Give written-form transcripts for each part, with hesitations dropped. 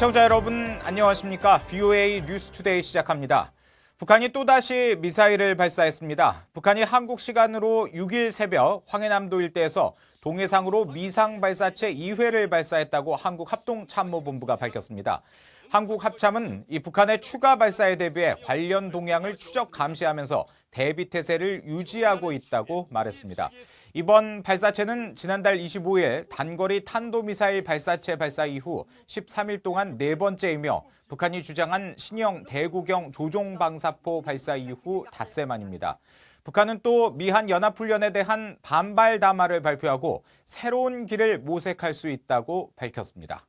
시청자 여러분 안녕하십니까? VOA 뉴스투데이 시작합니다. 북한이 또다시 미사일을 발사했습니다. 북한이 한국 시간으로 6일 새벽 황해남도 일대에서 동해상으로 미상 발사체 2회를 발사했다고 한국합동참모본부가 밝혔습니다. 한국합참은 이 북한의 추가 발사에 대비해 관련 동향을 추적 감시하면서 대비 태세를 유지하고 있다고 말했습니다. 이번 발사체는 지난달 25일 단거리 탄도미사일 발사체 발사 이후 13일 동안 네 번째이며 북한이 주장한 신형 대구경 조종방사포 발사 이후 닷새 만입니다. 북한은 또 미한 연합훈련에 대한 반발 담화를 발표하고 새로운 길을 모색할 수 있다고 밝혔습니다.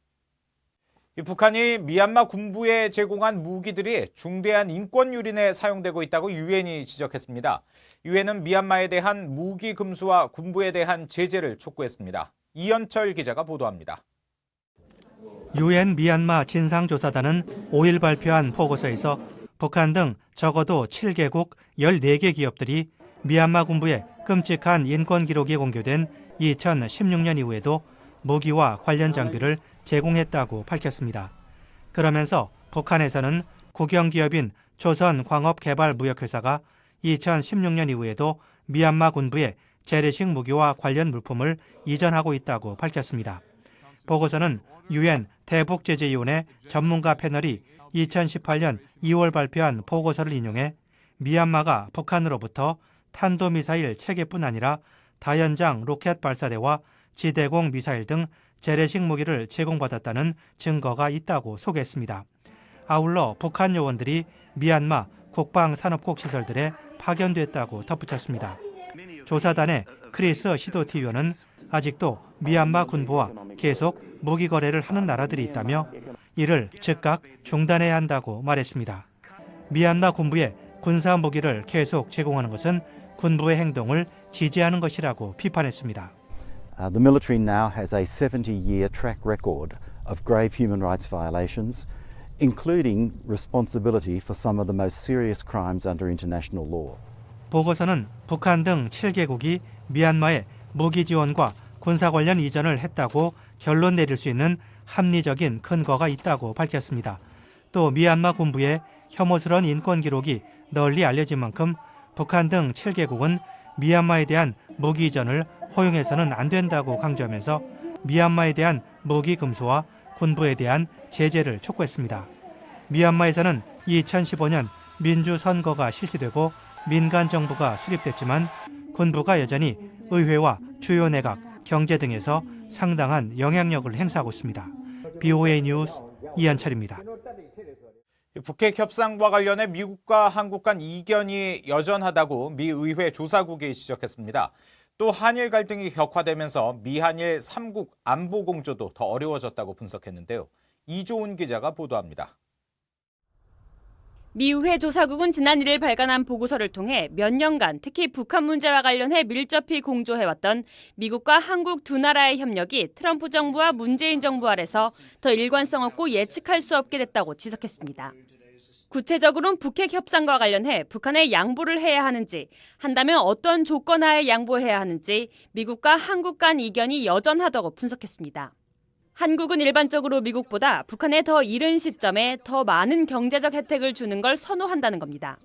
북한이 미얀마 군부에 제공한 무기들이 중대한 인권 유린에 사용되고 있다고 유엔이 지적했습니다. 유엔은 미얀마에 대한 무기 금수와 군부에 대한 제재를 촉구했습니다. 이현철 기자가 보도합니다. 유엔 미얀마 진상조사단은 5일 발표한 보고서에서 북한 등 적어도 7개국 14개 기업들이 미얀마 군부의 끔찍한 인권 기록이 공개된 2016년 이후에도 무기와 관련 장비를 제공했다고 밝혔습니다. 그러면서 북한에서는 국영기업인 조선광업개발무역회사가 2016년 이후에도 미얀마 군부에 재래식 무기와 관련 물품을 이전하고 있다고 밝혔습니다. 보고서는 유엔 대북제재위원회 전문가 패널이 2018년 2월 발표한 보고서를 인용해 미얀마가 북한으로부터 탄도미사일 체계뿐 아니라 다연장 로켓 발사대와 지대공 미사일 등 재래식 무기를 제공받았다는 증거가 있다고 소개했습니다. 아울러 북한 요원들이 미얀마 국방산업국 시설들에 파견됐다고 덧붙였습니다. 조사단의 크리스 시도티 위원은 아직도 미얀마 군부와 계속 무기 거래를 하는 나라들이 있다며 이를 즉각 중단해야 한다고 말했습니다. 미얀마 군부에 군사 무기를 계속 제공하는 것은 군부의 행동을 지지하는 것이라고 비판했습니다. The military now has a 70-year track record of grave human rights violations, including responsibility for some of the most serious crimes under international law. 보고서는 북한 등 7개국이 미얀마에 무기 지원과 군사 관련 이전을 했다고 결론 내릴 수 있는 합리적인 근거가 있다고 밝혔습니다. 또 미얀마 군부의 혐오스러운 인권 기록이 널리 알려진 만큼 북한 등 7개국은 미얀마에 대한 무기 이전을 허용해서는 안 된다고 강조하면서 미얀마에 대한 무기 금수와 군부에 대한 제재를 촉구했습니다. 미얀마에서는 2015년 민주선거가 실시되고 민간 정부가 수립됐지만 군부가 여전히 의회와 주요 내각, 경제 등에서 상당한 영향력을 행사하고 있습니다. VOA 뉴스 이현철입니다. 북핵 협상과 관련해 미국과 한국 간 이견이 여전하다고 미 의회 조사국이 지적했습니다. 또 한일 갈등이 격화되면서 미한일 3국 안보 공조도 더 어려워졌다고 분석했는데요. 이조은 기자가 보도합니다. 미 의회 조사국은 지난 1일 발간한 보고서를 통해 몇 년간 특히 북한 문제와 관련해 밀접히 공조해왔던 미국과 한국 두 나라의 협력이 트럼프 정부와 문재인 정부 아래서 더 일관성 없고 예측할 수 없게 됐다고 지적했습니다. 구체적으로는 북핵 협상과 관련해 북한에 양보를 해야 하는지, 한다면 어떤 조건 하에 양보해야 하는지 미국과 한국 간 이견이 여전하다고 분석했습니다. 한국은 일반적으로 미국보다 북한에 더 이른 시점에 더 많은 경제적 혜택을 주는 걸 선호한다는 겁니다.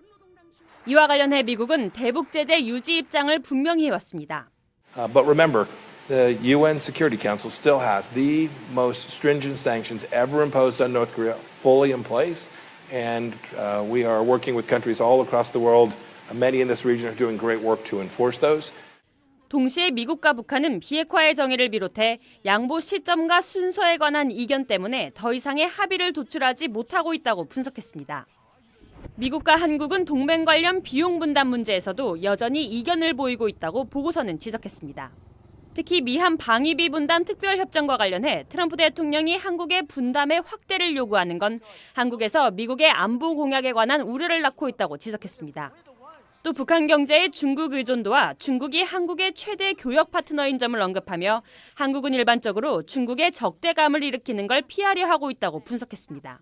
이와 관련해 미국은 대북 제재 유지 입장을 분명히 해왔습니다. But remember, the UN Security Council still has the most stringent sanctions ever imposed on North Korea fully in place, and we are working with countries all across the world. Many in this region are doing great work to enforce those. 동시에 미국과 북한은 비핵화의 정의를 비롯해 양보 시점과 순서에 관한 이견 때문에 더 이상의 합의를 도출하지 못하고 있다고 분석했습니다. 미국과 한국은 동맹 관련 비용 분담 문제에서도 여전히 이견을 보이고 있다고 보고서는 지적했습니다. 특히 미한 방위비 분담 특별협정과 관련해 트럼프 대통령이 한국의 분담의 확대를 요구하는 건 한국에서 미국의 안보 공약에 관한 우려를 낳고 있다고 지적했습니다. 또 북한 경제의 중국 의존도와 중국이 한국의 최대 교역 파트너인 점을 언급하며 한국은 일반적으로 중국의 적대감을 일으키는 걸 피하려 하고 있다고 분석했습니다.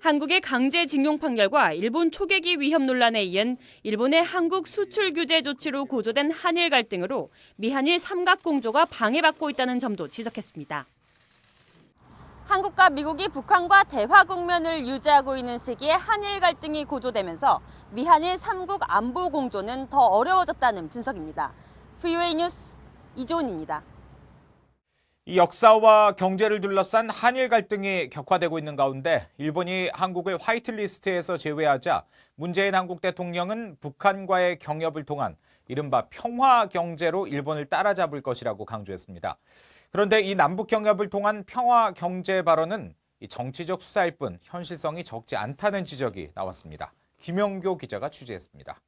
한국의 강제징용 판결과 일본 초계기 위협 논란에 이은 일본의 한국 수출 규제 조치로 고조된 한일 갈등으로 미한일 삼각공조가 방해받고 있다는 점도 지적했습니다. 한국과 미국이 북한과 대화 국면을 유지하고 있는 시기에 한일 갈등이 고조되면서 미한일 3국 안보 공조는 더 어려워졌다는 분석입니다. VOA 뉴스 이조은입니다. 이 역사와 경제를 둘러싼 한일 갈등이 격화되고 있는 가운데 일본이 한국을 화이트리스트에서 제외하자 문재인 한국 대통령은 북한과의 경협을 통한 이른바 평화 경제로 일본을 따라잡을 것이라고 강조했습니다. 그런데 이 남북 경협을 통한 평화 경제 발언은 정치적 수사일 뿐 현실성이 적지 않다는 지적이 나왔습니다. 김영교 기자가 취재했습니다.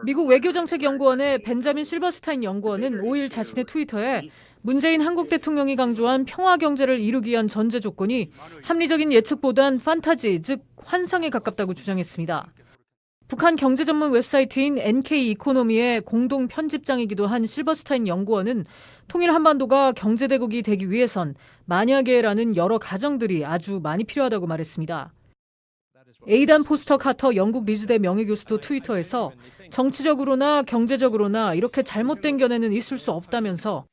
미국 외교정책연구원의 벤자민 실버스타인 연구원은 5일 자신의 트위터에 문재인 한국 대통령이 강조한 평화 경제를 이루기 위한 전제 조건이 합리적인 예측보단 판타지, 즉 환상에 가깝다고 주장했습니다. 북한 경제 전문 웹사이트인 NK 이코노미의 공동 편집장이기도 한 실버스타인 연구원은 통일 한반도가 경제대국이 되기 위해선 만약에라는 여러 가정들이 아주 많이 필요하다고 말했습니다. 에이단 포스터 카터 영국 리즈대 명예교수도 트위터에서 정치적으로나 경제적으로나 이렇게 잘못된 견해는 있을 수 없다면서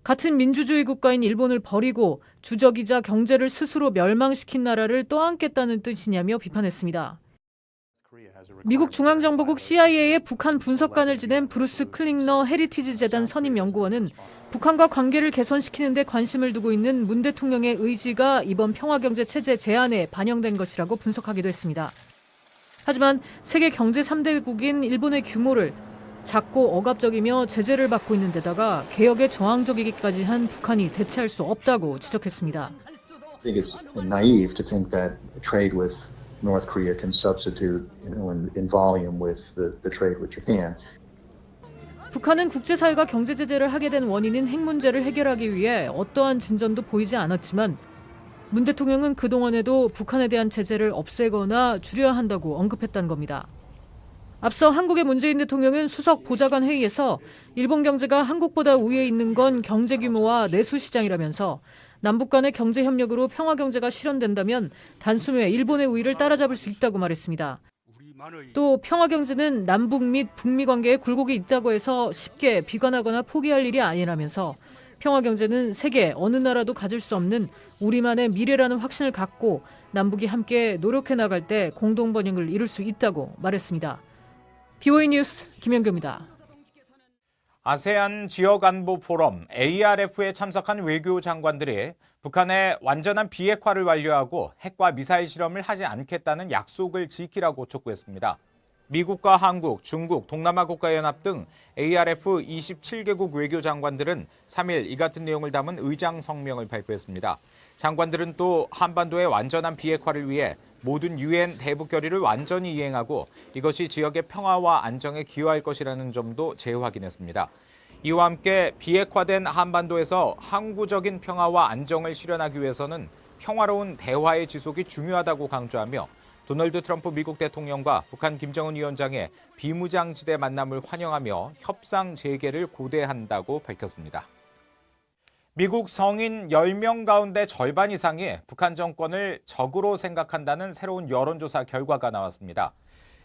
같은 민주주의 국가인 일본을 버리고 주적이자 경제를 스스로 멸망시킨 나라를 떠안겠다는 뜻이냐며 비판했습니다. 미국 중앙정보국 CIA의 북한 분석관을 지낸 브루스 클링너 헤리티지 재단 선임 연구원은 북한과 관계를 개선시키는 데 관심을 두고 있는 문 대통령의 의지가 이번 평화경제 체제 제안에 반영된 것이라고 분석하기도 했습니다. 하지만 세계 경제 3대국인 일본의 규모를 작고 억압적이며 제재를 받고 있는 데다가 개혁에 저항적이기까지 한 북한이 대체할 수 없다고 지적했습니다. I think it's naive to think that trade with North Korea can substitute in volume with the trade with Japan. 북한은 국제사회가 경제 제재를 하게 된 원인인 핵 문제를 해결하기 위해 어떠한 진전도 보이지 않았지만 문 대통령은 그동안에도 북한에 대한 제재를 없애거나 줄여야 한다고 언급했다는 겁니다. 앞서 한국의 문재인 대통령은 수석 보좌관 회의에서 일본 경제가 한국보다 우위에 있는 건 경제 규모와 내수 시장이라면서 남북 간의 경제 협력으로 평화 경제가 실현된다면 단숨에 일본의 우위를 따라잡을 수 있다고 말했습니다. 또 평화 경제는 남북 및 북미 관계에 굴곡이 있다고 해서 쉽게 비관하거나 포기할 일이 아니라면서 평화 경제는 세계 어느 나라도 가질 수 없는 우리만의 미래라는 확신을 갖고 남북이 함께 노력해 나갈 때 공동 번영을 이룰 수 있다고 말했습니다. VOA 뉴스 김영교입니다. 아세안 지역안보 포럼 ARF에 참석한 외교 장관들이 북한의 완전한 비핵화를 완료하고 핵과 미사일 실험을 하지 않겠다는 약속을 지키라고 촉구했습니다. 미국과 한국, 중국, 동남아 국가연합 등 ARF 27개국 외교 장관들은 3일 이 같은 내용을 담은 의장 성명을 발표했습니다. 장관들은 또 한반도의 완전한 비핵화를 위해 모든 UN 대북 결의를 완전히 이행하고 이것이 지역의 평화와 안정에 기여할 것이라는 점도 재확인했습니다. 이와 함께 비핵화된 한반도에서 항구적인 평화와 안정을 실현하기 위해서는 평화로운 대화의 지속이 중요하다고 강조하며 도널드 트럼프 미국 대통령과 북한 김정은 위원장의 비무장지대 만남을 환영하며 협상 재개를 고대한다고 밝혔습니다. 미국 성인 10명 가운데 절반 이상이 북한 정권을 적으로 생각한다는 새로운 여론조사 결과가 나왔습니다.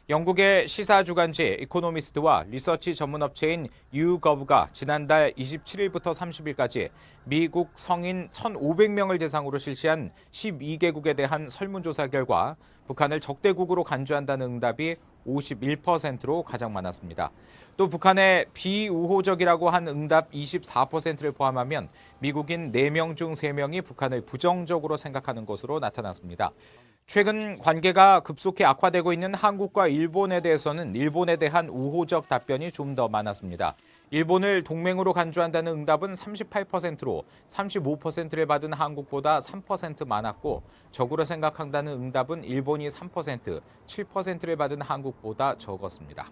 영국의 시사 주간지 이코노미스트와 리서치 전문업체인 YouGov가 지난달 27일부터 30일까지 미국 성인 1,500명을 대상으로 실시한 12개국에 대한 설문조사 결과 북한을 적대국으로 간주한다는 응답이 51%로 가장 많았습니다. 또 북한의 비우호적이라고 한 응답 24%를 포함하면 미국인 4명 중 3명이 북한을 부정적으로 생각하는 것으로 나타났습니다. 최근 관계가 급속히 악화되고 있는 한국과 일본에 대해서는 일본에 대한 우호적 답변이 좀 더 많았습니다. 일본을 동맹으로 간주한다는 응답은 38%로 35%를 받은 한국보다 3% 많았고 적으로 생각한다는 응답은 일본이 3%, 7%를 받은 한국보다 적었습니다.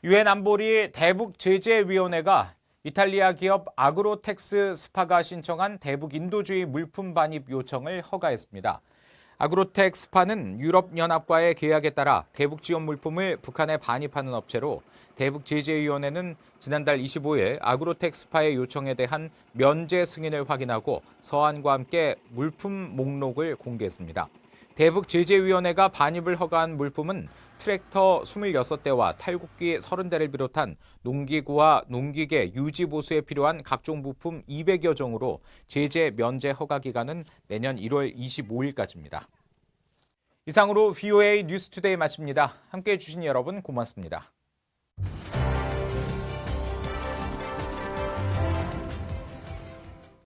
유엔 안보리 대북제재위원회가 이탈리아 기업 아그로텍스 스파가 신청한 대북 인도주의 물품 반입 요청을 허가했습니다. 아그로텍 스파는 유럽연합과의 계약에 따라 대북 지원 물품을 북한에 반입하는 업체로 대북제재위원회는 지난달 25일 아그로텍 스파의 요청에 대한 면제 승인을 확인하고 서한과 함께 물품 목록을 공개했습니다. 대북제재위원회가 반입을 허가한 물품은 트랙터 26대와 탈곡기 30대를 비롯한 농기구와 농기계 유지 보수에 필요한 각종 부품 200여 종으로 제재 면제 허가 기간은 내년 1월 25일까지입니다. 이상으로 VOA 뉴스투데이 마칩니다. 함께해 주신 여러분 고맙습니다.